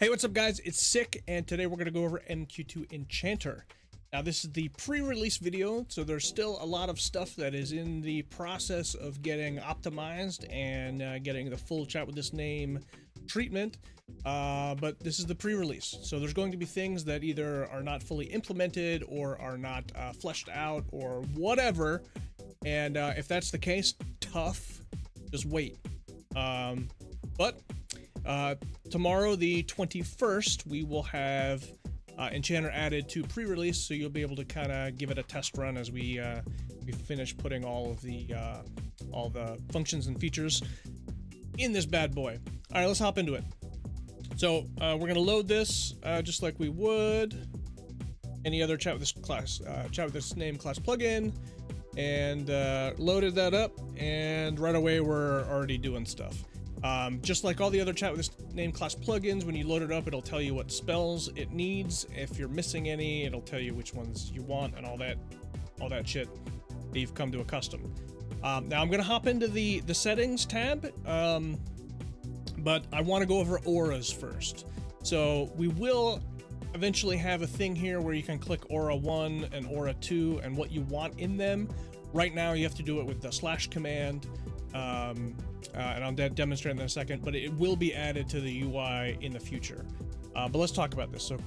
Hey, what's up guys? It's Sick, and today we're going to go over MQ2 Enchanter. Now this is the pre-release video, so there's still a lot of stuff that is in the process of getting optimized and getting the full chat with this name treatment, but this is the pre-release. So there's going to be things that either are not fully implemented or are not fleshed out or whatever, and if that's the case, tough, just wait. Tomorrow, the 21st, we will have Enchanter added to pre-release, so you'll be able to kind of give it a test run as we finish putting all the functions and features in this bad boy. All right, let's hop into it. So we're gonna load this just like we would any other chat with this class, chat with this name class plugin, and loaded that up, and right away we're already doing stuff. Just like all the other chat with this name class plugins, when you load it up, it'll tell you what spells it needs. If you're missing any, it'll tell you which ones you want and all that shit that you've come to accustom. Now I'm gonna hop into the settings tab, but I want to go over auras first. So we will eventually have a thing here where you can click aura 1 and aura 2 and what you want in them. Right now you have to do it with the / command. And I'll demonstrate in a second, but it will be added to the UI in the future. But let's talk about this. So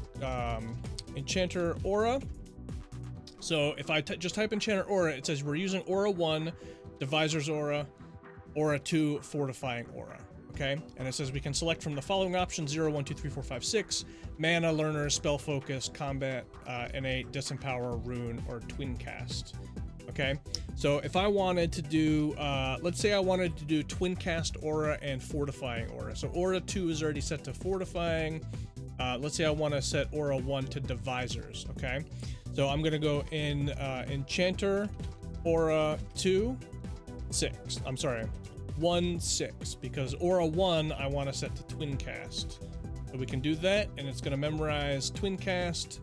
Enchanter aura. So if I just type Enchanter aura, it says we're using aura 1, Divisor's aura, aura 2, fortifying aura. Okay, and it says we can select from the following options: 0, 1, 2, 3, 4, 5, 6, mana, learner, spell focus, combat, innate, disempower, rune, or Twincast. Okay, so if I wanted to do, let's say I wanted to do Twincast aura and fortifying aura. So aura 2 is already set to fortifying. Let's say I want to set aura 1 to divisors. Okay, so I'm gonna go in Enchanter aura 2 6. I'm sorry, 1 6, because aura 1 I want to set to Twincast. So we can do that, and it's gonna memorize Twincast.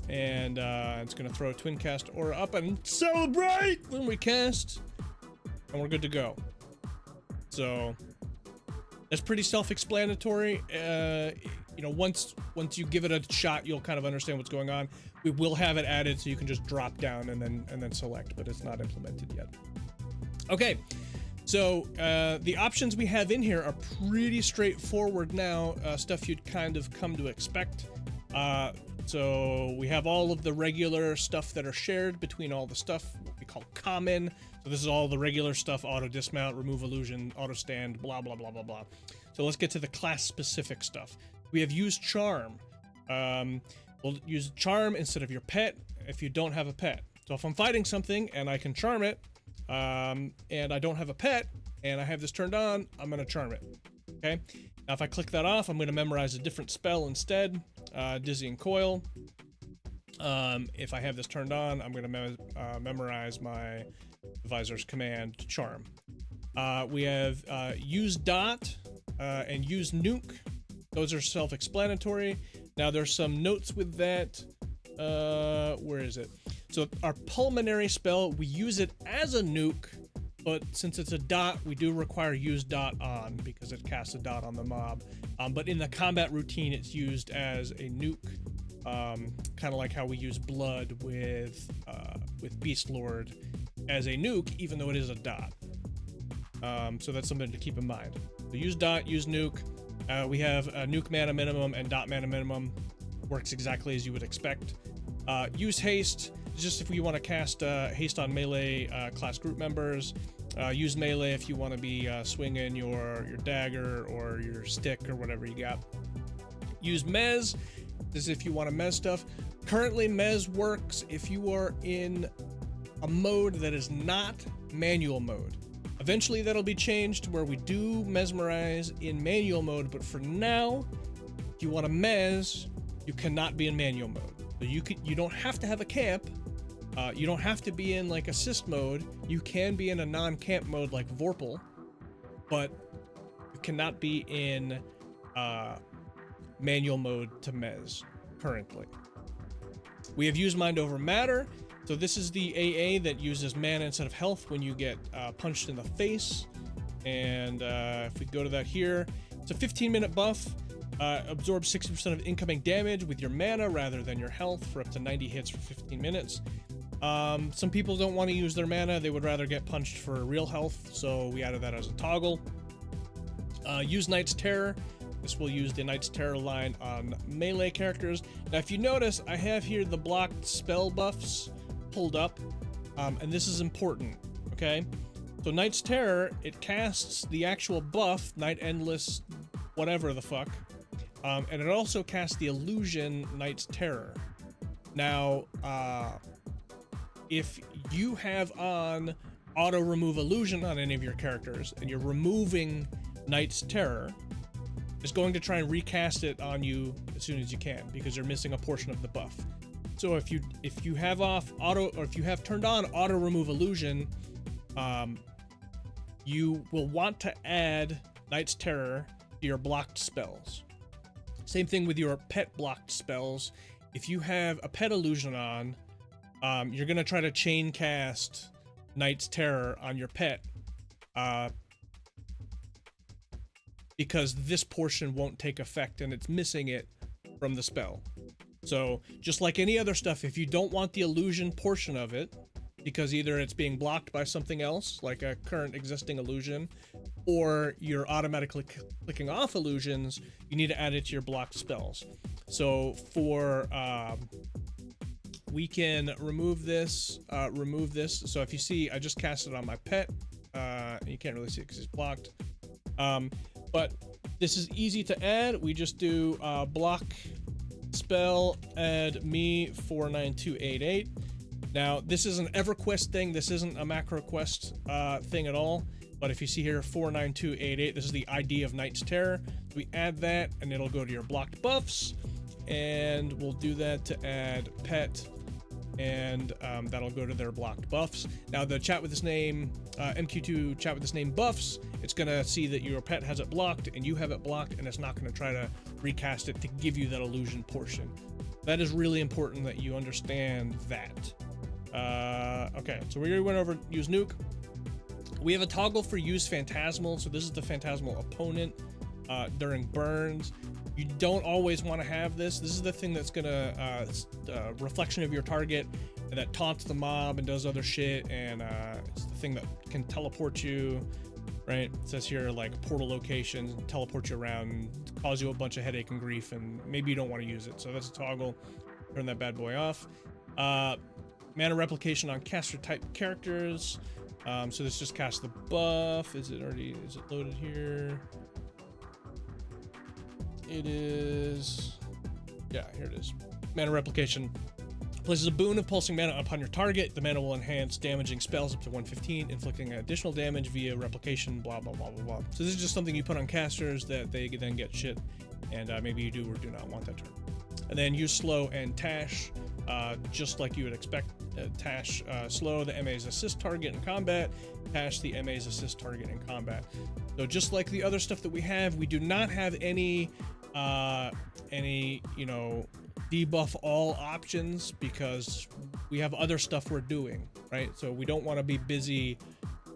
And it's going to throw a Twincast aura up and celebrate when we cast, and we're good to go. So that's pretty self-explanatory. You know, once you give it a shot, you'll kind of understand what's going on. We will have it added so you can just drop down and then select, but it's not implemented yet. Okay, so the options we have in here are pretty straightforward now, stuff you'd kind of come to expect. So we have all of the regular stuff that are shared between all the stuff, what we call common. So this is all the regular stuff: auto dismount, remove illusion, auto stand, blah, blah, blah, blah, blah. So let's get to the class specific stuff. We have use charm. We'll use charm instead of your pet if you don't have a pet. So if I'm fighting something and I can charm it, and I don't have a pet and I have this turned on, I'm going to charm it. Okay. Now if I click that off, I'm going to memorize a different spell instead. Dizzying Coil. If I have this turned on, I'm going to memorize my Divisor's command to charm. We have use dot and use nuke. Those are self-explanatory. Now there's some notes with that. Where is it? So our pulmonary spell, we use it as a nuke, but since it's a dot, we do require use dot on because it casts a dot on the mob. But in the combat routine, it's used as a nuke, kind of like how we use blood with Beast Lord as a nuke, even though it is a dot. So that's something to keep in mind. So use dot, use nuke. We have a nuke mana minimum and dot mana minimum. Works exactly as you would expect. Use haste, just if you want to cast haste on melee class group members. Use melee if you want to be swinging your dagger or your stick or whatever you got. Use mez, this is if you want to mez stuff. Currently mez works if you are in a mode that is not manual mode. Eventually that'll be changed to where we do mesmerize in manual mode, but for now, if you want to mez, you cannot be in manual mode. So you don't have to have a camp. You don't have to be in like assist mode. You can be in a non-camp mode like Vorpal, but you cannot be in manual mode to mez currently. We have used mind over matter. So this is the AA that uses mana instead of health when you get punched in the face. And if we go to that here, it's a 15-minute buff. Absorb 60% of incoming damage with your mana rather than your health for up to 90 hits for 15 minutes. Some people don't want to use their mana. They would rather get punched for real health, so we added that as a toggle. Use Knight's Terror. This will use the Knight's Terror line on melee characters. Now, if you notice, I have here the blocked spell buffs pulled up, and this is important, okay? So Knight's Terror, it casts the actual buff, Night Endless, whatever the fuck, and it also casts the illusion Knight's Terror. Now, if you have on auto remove illusion on any of your characters and you're removing Knight's Terror, it's going to try and recast it on you as soon as you can because you're missing a portion of the buff. So if you have off auto, or if you have turned on auto remove illusion, you will want to add Knight's Terror to your blocked spells. Same thing with your pet blocked spells. If you have a pet illusion on, you're gonna try to chain cast Knight's Terror on your pet, because this portion won't take effect and it's missing it from the spell. So just like any other stuff, if you don't want the illusion portion of it, because either it's being blocked by something else, like a current existing illusion, or you're automatically clicking off illusions, you need to add it to your blocked spells. So for, we can remove this. So if you see, I just cast it on my pet. You can't really see it because it's blocked. But this is easy to add. We just do block spell add me 49288. Now this is an EverQuest thing. This isn't a macro quest thing at all. But if you see here 49288, this is the ID of Knight's Terror. We add that and it'll go to your blocked buffs. And we'll do that to add pet, and that'll go to their blocked buffs. Now the chat with this name, MQ2 chat with this name buffs, it's gonna see that your pet has it blocked and you have it blocked, and it's not gonna try to recast it to give you that illusion portion. That is really important that you understand that. Okay, so we already went over use nuke. We have a toggle for use phantasmal, so this is the phantasmal opponent during burns. You don't always want to have this. This is the thing that's gonna reflection of your target that taunts the mob and does other shit, and it's the thing that can teleport you, right? It says here like portal locations, teleport you around, cause you a bunch of headache and grief, and maybe you don't want to use it. So that's a toggle. Turn that bad boy off. Mana replication on caster type characters. So this just casts the buff. Is it loaded here? It is, yeah, here it is. Mana replication places a boon of pulsing mana upon your target. The mana will enhance damaging spells up to 115, inflicting additional damage via replication, blah, blah, blah, blah, blah. So this is just something you put on casters that they then get shit, and maybe you do or do not want that turn. And then use slow and Tash, just like you would expect. Tash slow the MA's assist target in combat, Tash the MA's assist target in combat. So just like the other stuff that we have, we do not have any debuff all options because we have other stuff we're doing, right? So we don't want to be busy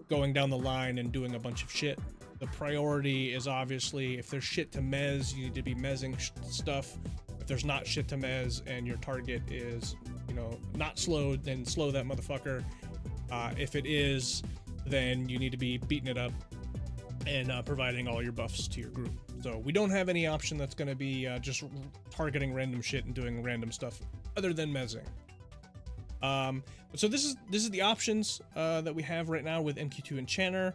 going down the line and doing a bunch of shit. The priority is obviously if there's shit to mez, you need to be mezzing stuff. If there's not shit to mez and your target is, not slowed, then slow that motherfucker. If it is, then you need to be beating it up and providing all your buffs to your group. So we don't have any option that's going to be just targeting random shit and doing random stuff other than mezzing. So this is the options that we have right now with MQ2Enchanter.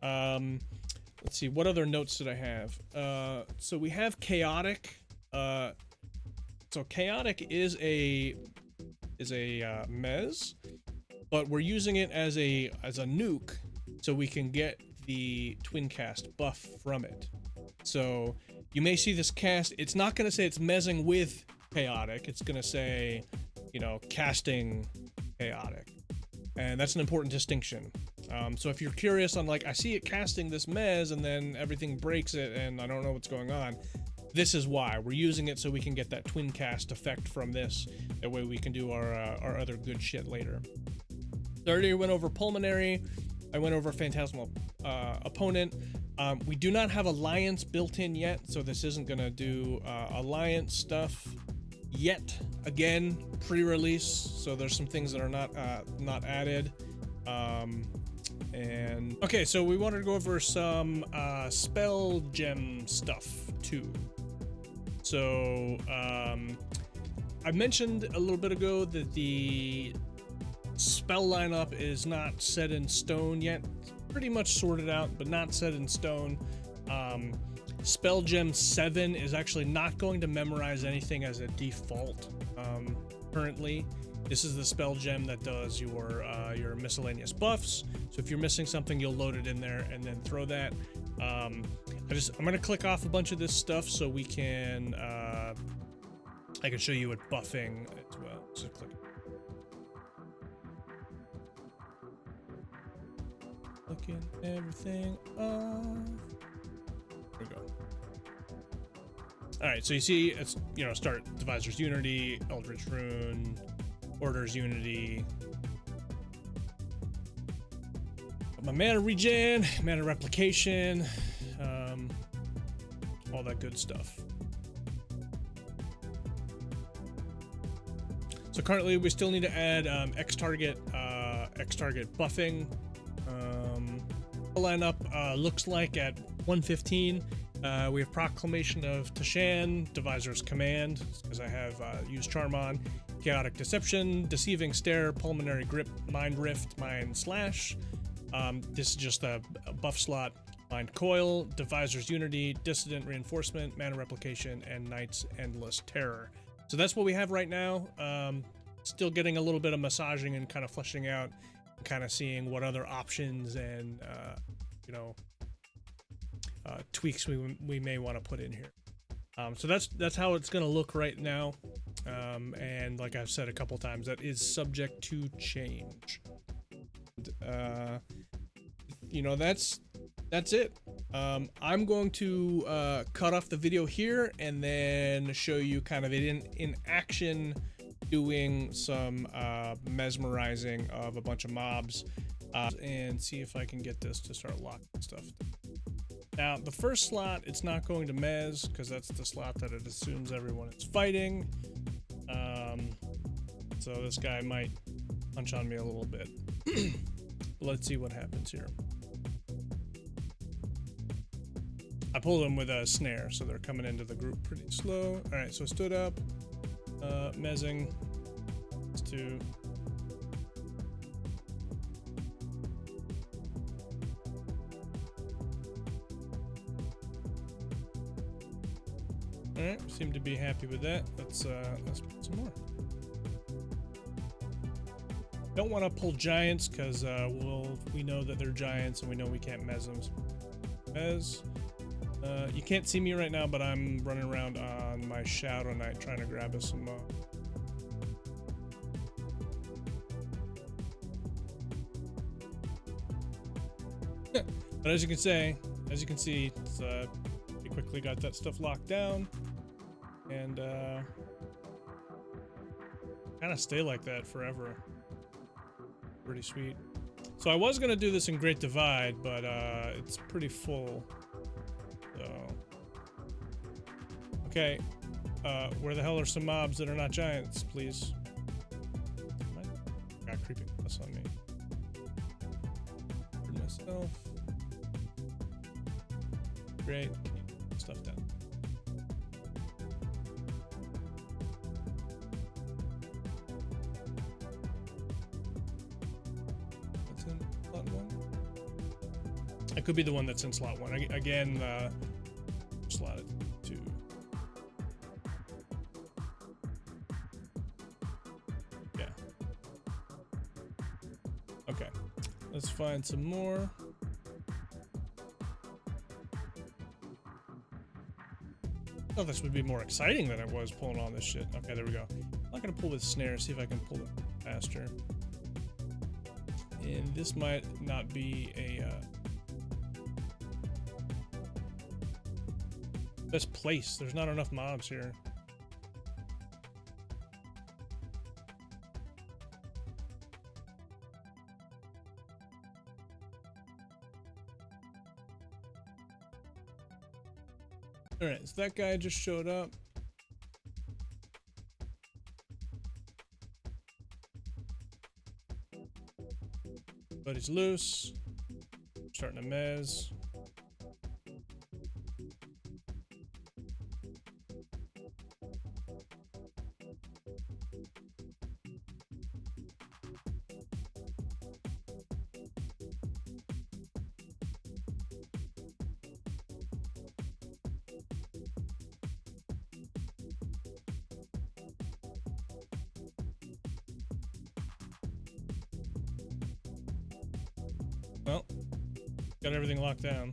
Let's see, what other notes did I have? So we have chaotic. So chaotic is a mez, but we're using it as a nuke so we can get the Twincast buff from it. So you may see this cast, it's not going to say it's mezzing with chaotic, it's going to say, casting chaotic. And that's an important distinction. So if you're curious on I see it casting this mez and then everything breaks it and I don't know what's going on, this is why we're using it, so we can get that Twincast effect from this. That way we can do our other good shit later. So I already went over pulmonary. I went over Phantasmal Opponent. We do not have Alliance built in yet, so this isn't gonna do Alliance stuff yet. Again, pre-release, so there's some things that are not added. And okay, so we wanted to go over some spell gem stuff too. So I mentioned a little bit ago that the spell lineup is not set in stone yet. Pretty much sorted out, but not set in stone. Spell Gem 7 is actually not going to memorize anything as a default currently. This is the spell gem that does your miscellaneous buffs. So if you're missing something, you'll load it in there and then throw that. I'm gonna click off a bunch of this stuff so we can I can show you it buffing as well. So click. Looking everything off. There we go. All right, so you see it's, you know, start Divisor's Unity, Eldritch Rune, Order's Unity. My mana regen, mana replication, all that good stuff. So currently we still need to add X target buffing. Lineup looks like at 115 we have Proclamation of Tashan, Divisor's Command, because I have used Charm on, Chaotic Deception, Deceiving Stare, Pulmonary Grip, Mind Rift, Mind Slash. This is just a buff slot. Mind Coil, Divisor's Unity, Dissident Reinforcement, Mana Replication, and Knight's Endless Terror. So that's what we have right now. Still getting a little bit of massaging and kind of fleshing out, kind of seeing what other options and you know, tweaks we may want to put in here. So that's how it's going to look right now. And like I've said a couple times, that is subject to change. You know, that's it. I'm going to cut off the video here and then show you kind of it in action, doing some mesmerizing of a bunch of mobs, and see if I can get this to start locking stuff. Now, the first slot, it's not going to mez because that's the slot that it assumes everyone is fighting. So this guy might punch on me a little bit. Let's see what happens here. I pulled them with a snare, so they're coming into the group pretty slow. All right, so stood up, mezzing, let's do. All right, seem to be happy with that. Let's put some more. Don't want to pull giants because we know that they're giants and we know we can't mez them. You can't see me right now, but I'm running around on my Shadow Knight trying to grab us some. But as you can see, it's, we quickly got that stuff locked down, and kind of stay like that forever. Pretty sweet. So I was gonna do this in Great Divide, but it's pretty full. So okay, where the hell are some mobs that are not giants, please? Got creeping plus on me. For myself. Great. Stuff down. That's in slot 1. It could be the one that's in slot 1. Again, slot it 2. Yeah. Okay. Let's find some more. I thought this would be more exciting than it was pulling all this shit. Okay, there we go. I'm not gonna pull with snare, see if I can pull it faster. And this might not be a best place. There's not enough mobs here. All right, so that guy just showed up. But he's loose. Starting to mez. Well, got everything locked down.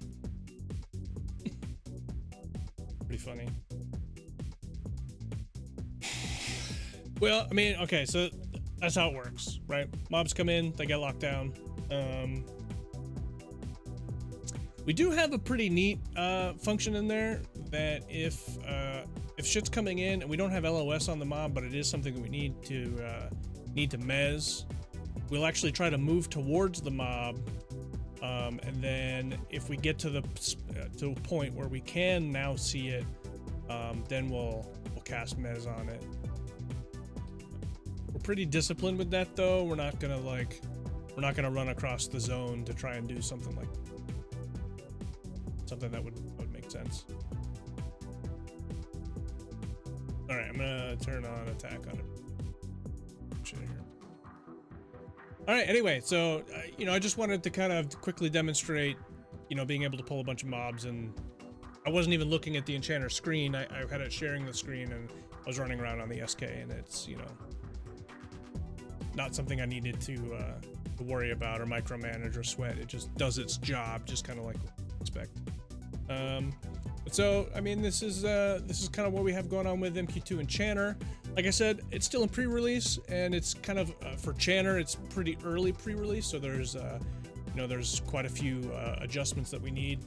Pretty funny. Well, I mean, okay, so that's how it works, right? Mobs come in, they get locked down. We do have a pretty neat function in there that if shit's coming in and we don't have LOS on the mob, but it is something that we need to mez, we'll actually try to move towards the mob. And then if we get to a point where we can now see it, then we'll cast Mez on it. We're pretty disciplined with that though. We're not gonna run across the zone to try and do something that would make sense. All right, I'm gonna turn on attack on it. Shit here. All right, anyway, so, I just wanted to kind of quickly demonstrate, being able to pull a bunch of mobs, and I wasn't even looking at the Enchanter screen. I had it sharing the screen, and I was running around on the SK, and it's, not something I needed to worry about or micromanage or sweat. It just does its job, just kind of like expect. So, I mean, this is kind of what we have going on with MQ2 Enchanter. Like I said, it's still in pre-release, and it's kind of for Chanter, it's pretty early pre-release. So there's there's quite a few adjustments that we need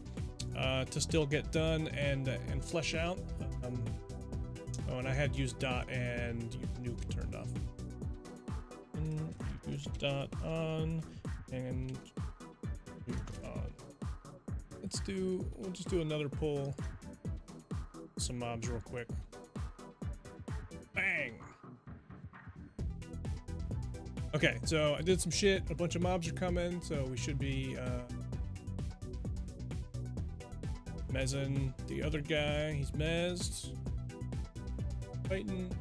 to still get done and flesh out. Oh, and I had used dot and nuke turned off. And use dot on and nuke on. We'll just do another pull. Some mobs real quick. Bang! Okay, so I did some shit. A bunch of mobs are coming, so we should be mezzing the other guy. He's mezzed. Fighting.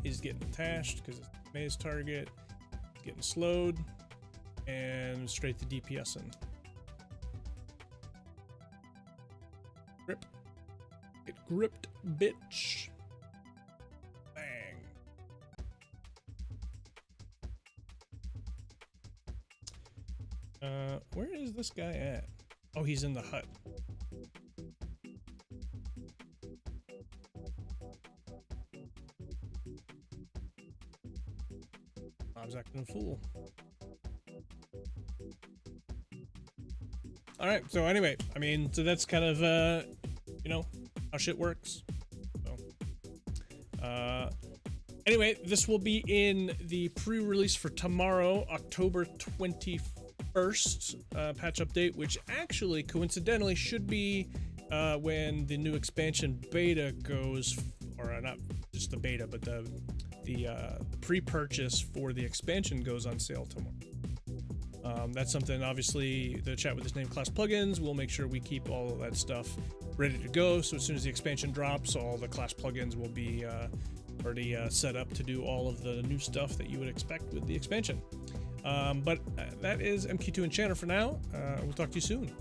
He's getting attached because it's a maze target. He's getting slowed. And straight to DPSing. Grip. Get gripped, bitch. Bang. Where is this guy at? Oh, he's in the hut. Mob's acting a fool. All right, so anyway, I mean, so that's kind of, how shit works. So, anyway, this will be in the pre-release for tomorrow, October 21st, patch update, which actually coincidentally should be when the new expansion beta goes, or not just the beta, but the pre-purchase for the expansion goes on sale tomorrow. That's something, obviously, the chat with this name class plugins, we'll make sure we keep all of that stuff ready to go. So as soon as the expansion drops, all the class plugins will be already set up to do all of the new stuff that you would expect with the expansion. But that is MQ2 Enchanter for now. We'll talk to you soon.